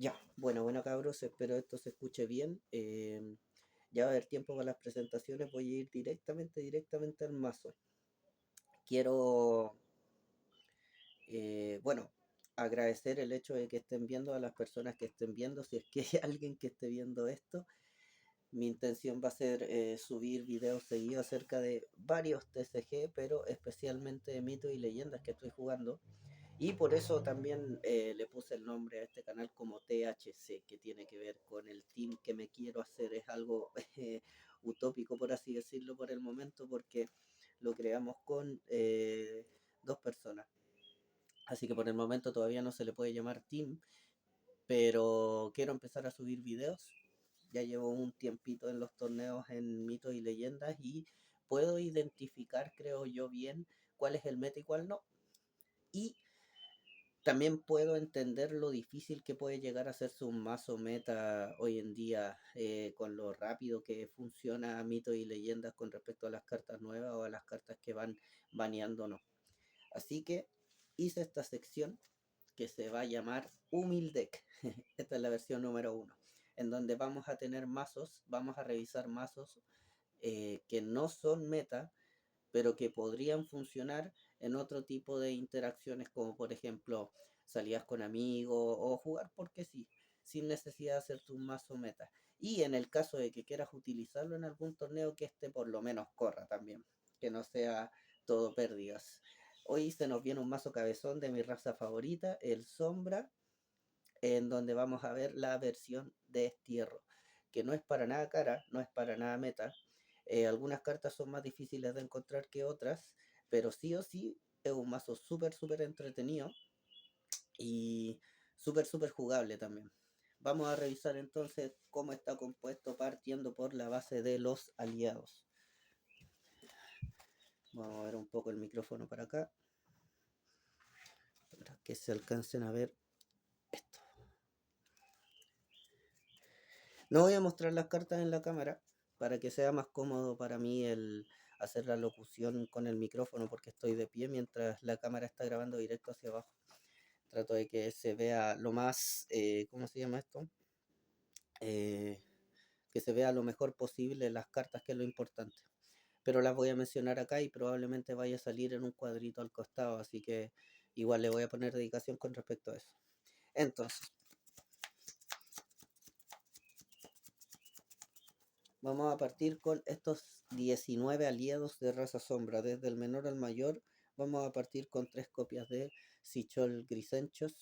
Ya, bueno cabros, espero esto se escuche bien. Ya va a haber tiempo para las presentaciones, voy a ir directamente al mazo. Quiero, bueno, agradecer el hecho de que estén viendo a las personas que estén viendo, si es que hay alguien que esté viendo esto. Mi intención va a ser subir videos seguidos acerca de varios TCG, pero especialmente de mitos y leyendas que estoy jugando. Y por eso también le puse el nombre a este canal como THC, que tiene que ver con el team que me quiero hacer. Es algo utópico, por así decirlo, por el momento, porque lo creamos con dos personas. Así que por el momento todavía no se le puede llamar team, pero quiero empezar a subir videos. Ya llevo un tiempito en los torneos en mitos y leyendas y puedo identificar, creo yo, bien cuál es el meta y cuál no. Y también puedo entender lo difícil que puede llegar a hacerse un mazo meta hoy en día, con lo rápido que funciona mitos y leyendas con respecto a las cartas nuevas o a las cartas que van baneándonos. Así que hice esta sección que se va a llamar Humildeck. Esta es la versión número uno, en donde vamos a tener mazos, vamos a revisar mazos que no son meta, pero que podrían funcionar en otro tipo de interacciones, como por ejemplo salidas con amigos o jugar porque sí, sin necesidad de hacerte un mazo meta. Y en el caso de que quieras utilizarlo en algún torneo, que este por lo menos corra también, que no sea todo pérdidas. Hoy se nos viene un mazo cabezón de mi raza favorita, el Sombra, en donde vamos a ver la versión de Destierro, que no es para nada cara, no es para nada meta. Algunas cartas son más difíciles de encontrar que otras, pero sí o sí es un mazo súper entretenido y súper jugable también. Vamos a revisar entonces cómo está compuesto partiendo por la base de los aliados. Vamos a ver un poco el micrófono para acá, para que se alcancen a ver esto. No voy a mostrar las cartas en la cámara para que sea más cómodo para mí el hacer la locución con el micrófono, porque estoy de pie mientras la cámara está grabando directo hacia abajo. Trato de que se vea lo más, ¿cómo se llama esto? Eh, que se vea lo mejor posible las cartas, que es lo importante. Pero las voy a mencionar acá y probablemente vaya a salir en un cuadrito al costado, así que igual le voy a poner dedicación con respecto a eso. Entonces, vamos a partir con estos 19 aliados de raza sombra, desde el menor al mayor. Vamos a partir con 3 copias de Sichol Grisenchos,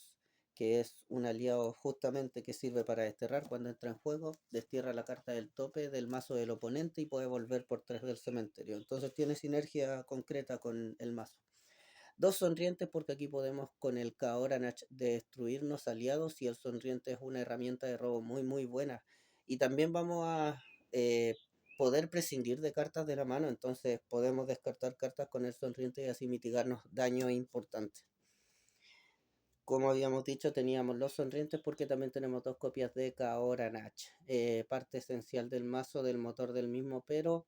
que es un aliado justamente que sirve para desterrar cuando entra en juego, destierra la carta del tope del mazo del oponente y puede volver por 3 del cementerio. Entonces tiene sinergia concreta con el mazo. Dos sonrientes, porque aquí podemos con el Kaoranach destruirnos aliados, y el sonriente es una herramienta de robo muy buena. Y también vamos a poder prescindir de cartas de la mano, entonces podemos descartar cartas con el sonriente y así mitigarnos daño importante. Como habíamos dicho, teníamos los sonrientes porque también tenemos 2 copias de Kaoranach, parte esencial del mazo, del motor del mismo, pero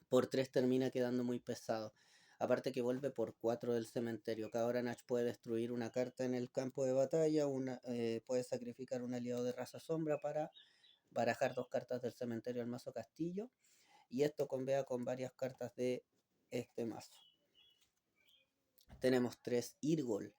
por 3 termina quedando muy pesado. Aparte que vuelve por 4 del cementerio. Cada Nach puede destruir una carta en el campo de batalla, puede sacrificar un aliado de raza sombra para barajar 2 cartas del cementerio al mazo castillo. Y esto convea con varias cartas de este mazo. Tenemos 3 Irgol,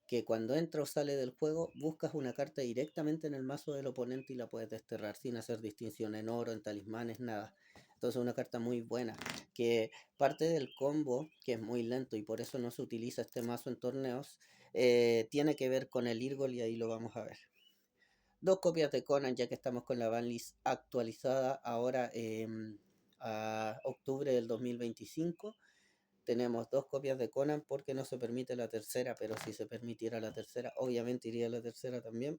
que cuando entra o sale del juego buscas una carta directamente en el mazo del oponente y la puedes desterrar sin hacer distinción en oro, en talismanes, nada. Entonces una carta muy buena, que parte del combo, que es muy lento y por eso no se utiliza este mazo en torneos, tiene que ver con el Irgol y ahí lo vamos a ver. 2 copias de Conan, ya que estamos con la banlist actualizada ahora a octubre del 2025. Tenemos 2 copias de Conan porque no se permite la tercera, pero si se permitiera la tercera, obviamente iría la tercera también.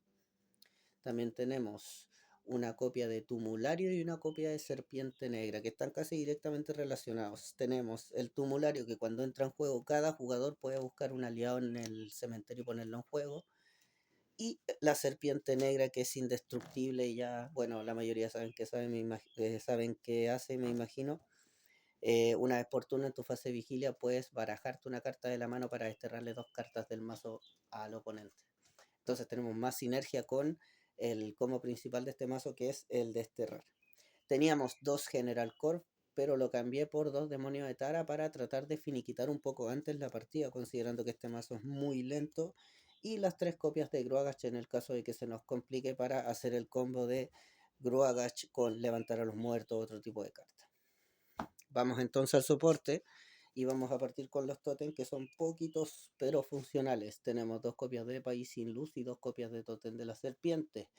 También tenemos una copia de Tumulario y una copia de Serpiente Negra, que están casi directamente relacionados. Tenemos el Tumulario, que cuando entra en juego cada jugador puede buscar un aliado en el cementerio y ponerlo en juego. Y la Serpiente Negra, que es indestructible y ya, bueno, la mayoría saben que saben qué hace, me imagino. Una vez por turno en tu fase de vigilia puedes barajarte una carta de la mano para desterrarle 2 cartas del mazo al oponente. Entonces tenemos más sinergia con el combo principal de este mazo, que es el desterrar. Teníamos 2 General Corp, pero lo cambié por 2 Demonios de Tara para tratar de finiquitar un poco antes la partida, considerando que este mazo es muy lento. Y las 3 copias de Gruagach en el caso de que se nos complique para hacer el combo de Gruagach con levantar a los muertos, otro tipo de carta. Vamos entonces al soporte y vamos a partir con los totem, que son poquitos pero funcionales. Tenemos 2 copias de País sin Luz y 2 copias de Totem de la Serpiente.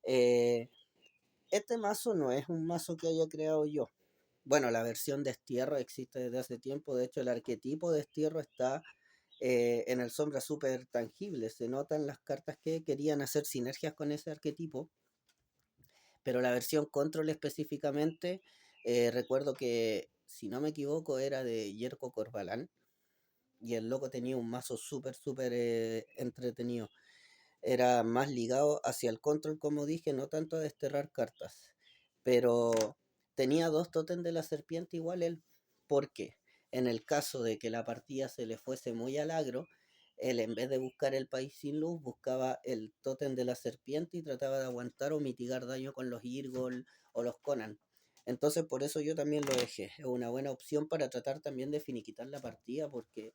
Este mazo no es un mazo que haya creado yo. Bueno, la versión de destierro existe desde hace tiempo. De hecho, el arquetipo de destierro está en el sombra súper tangible. Se notan las cartas que querían hacer sinergias con ese arquetipo. Pero la versión control específicamente, recuerdo que, si no me equivoco, era de Yerko Corbalán. Y el loco tenía un mazo súper entretenido. Era más ligado hacia el control, como dije, no tanto a desterrar cartas. Pero tenía 2 totem de la serpiente igual él. Porque en el caso de que la partida se le fuese muy al agro, él, en vez de buscar el país sin luz, buscaba el tótem de la serpiente y trataba de aguantar o mitigar daño con los Irgol o los Conan. Entonces por eso yo también lo dejé. Es una buena opción para tratar también de finiquitar la partida, porque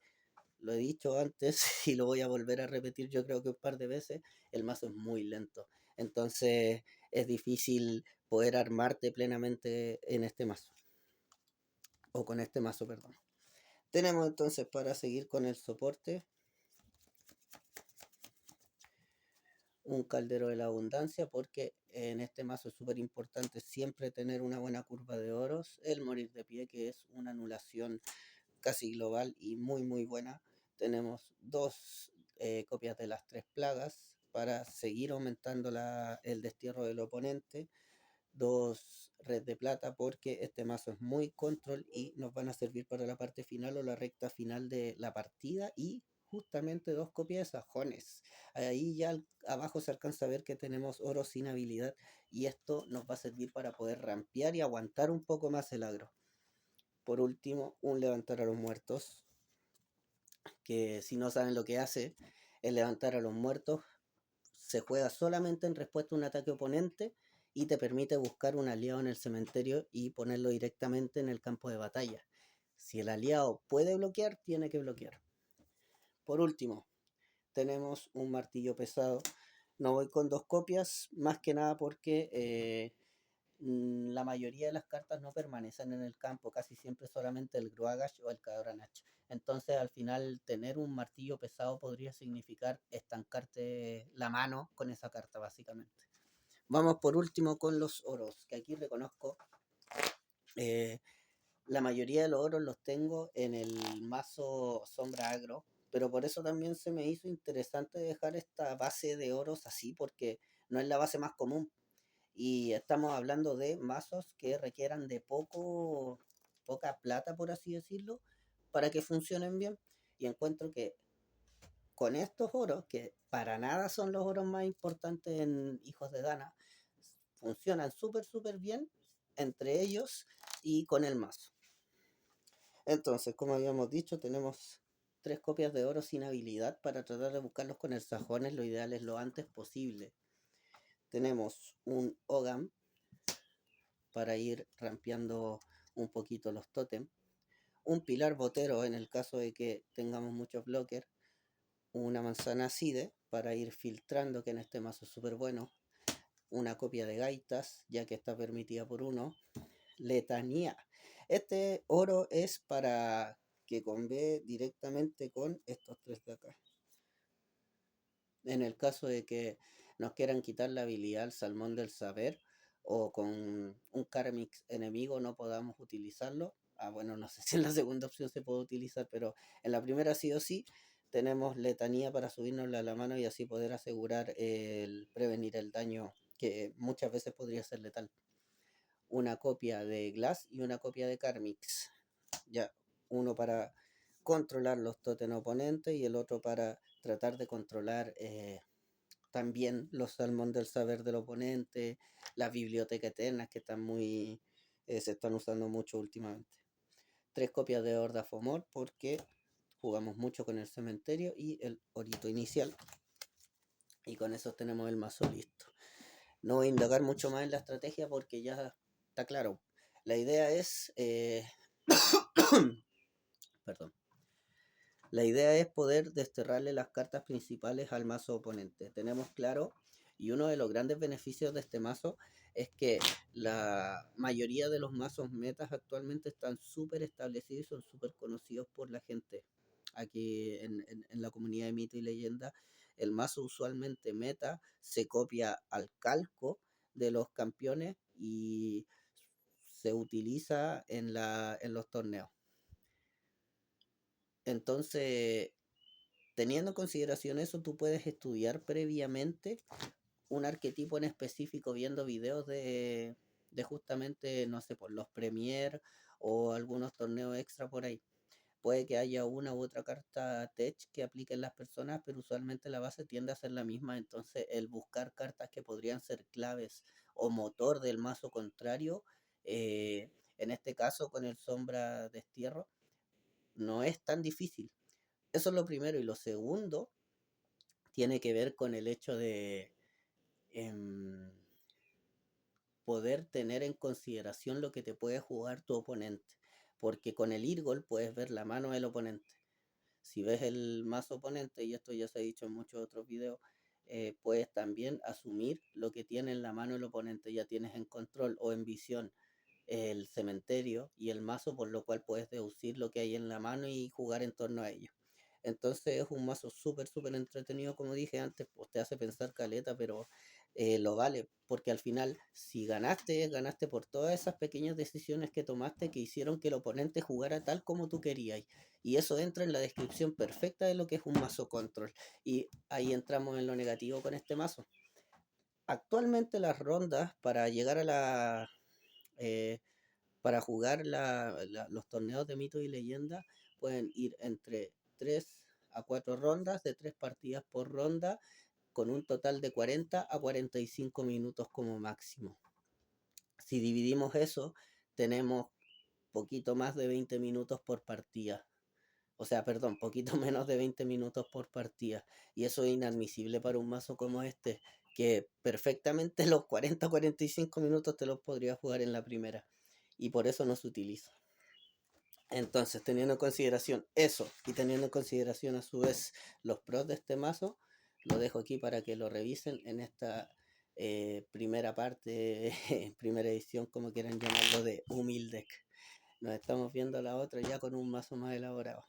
lo he dicho antes y lo voy a volver a repetir, yo creo que un par de veces, el mazo es muy lento. Entonces es difícil poder armarte plenamente en este mazo. O con este mazo, perdón. Tenemos entonces, para seguir con el soporte, un caldero de la abundancia, porque en este mazo es súper importante siempre tener una buena curva de oros. El morir de pie, que es una anulación casi global y muy buena. Tenemos 2 copias de las 3 plagas para seguir aumentando el destierro del oponente. 2 red de plata, porque este mazo es muy control y nos van a servir para la parte final o la recta final de la partida. Y justamente 2 copias de sajones. Ahí ya abajo se alcanza a ver que tenemos oro sin habilidad, y esto nos va a servir para poder rampear y aguantar un poco más el agro. Por último, un levantar a los muertos, que si no saben lo que hace, el levantar a los muertos se juega solamente en respuesta a un ataque oponente y te permite buscar un aliado en el cementerio y ponerlo directamente en el campo de batalla. Si el aliado puede bloquear, tiene que bloquear. Por último, tenemos un martillo pesado. No voy con 2 copias, más que nada porque la mayoría de las cartas no permanecen en el campo, casi siempre solamente el Gruagach o el Cadoranache. Entonces, al final, tener un martillo pesado podría significar estancarte la mano con esa carta, básicamente. Vamos por último con los oros, que aquí reconozco, la mayoría de los oros los tengo en el mazo sombra agro, pero por eso también se me hizo interesante dejar esta base de oros así, porque no es la base más común. Y estamos hablando de mazos que requieran de poca plata, por así decirlo, para que funcionen bien. Y encuentro que con estos oros, que para nada son los oros más importantes en Hijos de Dana, funcionan súper bien entre ellos y con el mazo. Entonces, como habíamos dicho, tenemos 3 copias de oro sin habilidad para tratar de buscarlos con el sajones. Lo ideal es lo antes posible. Tenemos un Ogam para ir rampeando un poquito los totem, un pilar botero en el caso de que tengamos muchos blockers, una manzana aside para ir filtrando, que en este mazo es súper bueno, una copia de gaitas, ya que está permitida por uno, letanía. Este oro es para que conve directamente con estos 3 de acá. En el caso de que nos quieran quitar la habilidad al salmón del saber, o con un Karmix enemigo no podamos utilizarlo. Bueno, no sé si en la segunda opción se puede utilizar, pero en la primera sí o sí tenemos letanía para subirnos a la mano y así poder asegurar el prevenir el daño, que muchas veces podría ser letal. Una copia de Glass y una copia de Karmix. Ya, uno para controlar los totem oponentes y el otro para tratar de controlar también los salmón del saber del oponente, las bibliotecas eternas que están se están usando mucho últimamente. 3 copias de Horda Fomor, porque jugamos mucho con el cementerio y el orito inicial. y con eso tenemos el mazo listo. No voy a indagar mucho más en la estrategia porque ya está claro. La idea es, perdón, la idea es poder desterrarle las cartas principales al mazo oponente. Tenemos claro, y uno de los grandes beneficios de este mazo es que la mayoría de los mazos metas actualmente están súper establecidos y son súper conocidos por la gente. Aquí en la comunidad de Mito y Leyenda, el mazo usualmente meta se copia al calco de los campeones y se utiliza en los torneos. Entonces, teniendo en consideración eso, tú puedes estudiar previamente un arquetipo en específico viendo videos de justamente, no sé, por los Premier o algunos torneos extra por ahí. Puede que haya una u otra carta tech que apliquen las personas, pero usualmente la base tiende a ser la misma. Entonces, el buscar cartas que podrían ser claves o motor del mazo contrario, en este caso con el Sombra Destierro, no es tan difícil. Eso es lo primero. Y lo segundo tiene que ver con el hecho de em, poder tener en consideración lo que te puede jugar tu oponente. Porque con el Irgol puedes ver la mano del oponente. Si ves el mazo oponente, y esto ya se ha dicho en muchos otros videos, puedes también asumir lo que tiene en la mano el oponente. Ya tienes en control o en visión el cementerio y el mazo, por lo cual puedes deducir lo que hay en la mano y jugar en torno a ello. Entonces es un mazo súper entretenido, como dije antes, pues te hace pensar caleta, pero lo vale, porque al final, si ganaste, ganaste por todas esas pequeñas decisiones que tomaste que hicieron que el oponente jugara tal como tú querías. Y eso entra en la descripción perfecta de lo que es un mazo control. Y ahí entramos en lo negativo con este mazo. Actualmente las rondas para llegar a eh, para jugar los torneos de mito y leyenda pueden ir entre 3 a 4 rondas, de 3 partidas por ronda, con un total de 40 a 45 minutos como máximo. Si dividimos eso, tenemos poquito más de 20 minutos por partida. O sea, perdón, poquito menos de 20 minutos por partida. Y eso es inadmisible para un mazo como este, que perfectamente los 40 o 45 minutos te los podría jugar en la primera. Y por eso no se utiliza. Entonces, teniendo en consideración eso y teniendo en consideración a su vez los pros de este mazo, lo dejo aquí para que lo revisen en esta primera parte, primera edición, como quieran llamarlo, de Humildeck. Nos estamos viendo la otra ya con un mazo más elaborado.